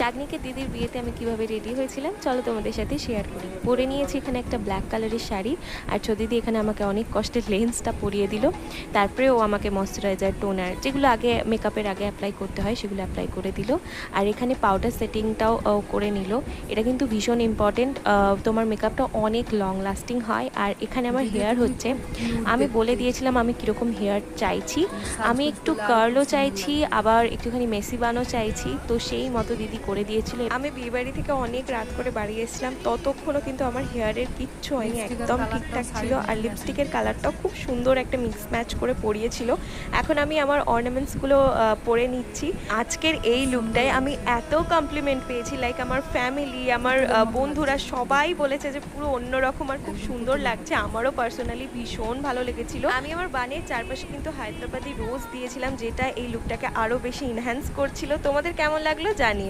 চাঁদনিকে দিদির বিয়েতে আমি কিভাবে রেডি হয়েছিলাম চলো তোমাদের সাথে শেয়ার করি। পরে নিয়েছি এখানে একটা ব্ল্যাক কালারের শাড়ি, আর দিদি এখানে আমাকে অনেক কষ্টের লেন্সটা পরিয়ে দিল। তারপরে ও আমাকে ময়শ্চারাইজার, টোনার, যেগুলো আগে মেকআপের আগে অ্যাপ্লাই করতে হয় সেগুলো অ্যাপ্লাই করে দিল। আর এখানে পাউডার সেটিংটাও করে নিল। এটা কিন্তু ভীষণ ইম্পর্টেন্ট, তোমার মেকআপটা অনেক লং লাস্টিং হয়। আর এখানে আমার হেয়ার হচ্ছে, আমি বলে দিয়েছিলাম আমি কীরকম হেয়ার চাইছি। আমি একটু কার্লও চাইছি, আবার একটুখানি মেসি বানও চাইছি, তো সেই মতো দিদি করে দিয়েছিল। আমি বিয়েবাড়ি থেকে অনেক রাত করে বাড়ি এসেছিলাম, ততক্ষণও কিন্তু আমার হেয়ারের কিচ্ছু হয়নি, একদম ঠিকঠাক ছিল। আর লিপস্টিকের কালারটাও খুব সুন্দর একটা মিক্স ম্যাচ করে পরিয়েছিল। এখন আমি আমার অর্নামেন্টসগুলো পরে নিচ্ছি। আজকের এই লুকটায় আমি এত কমপ্লিমেন্ট পেয়েছি, লাইক আমার ফ্যামিলি, আমার বন্ধুরা সবাই বলেছে যে পুরো অন্যরকম আর খুব সুন্দর লাগছে। আমারও পার্সোনালি ভীষণ ভালো লেগেছিল। আমি আমার বানের চারপাশে কিন্তু হায়দ্রাবাদি রোজ দিয়েছিলাম, যেটা এই লুকটাকে আরও বেশি ইনহ্যান্স করছিল। তোমাদের কেমন লাগলো জানিও।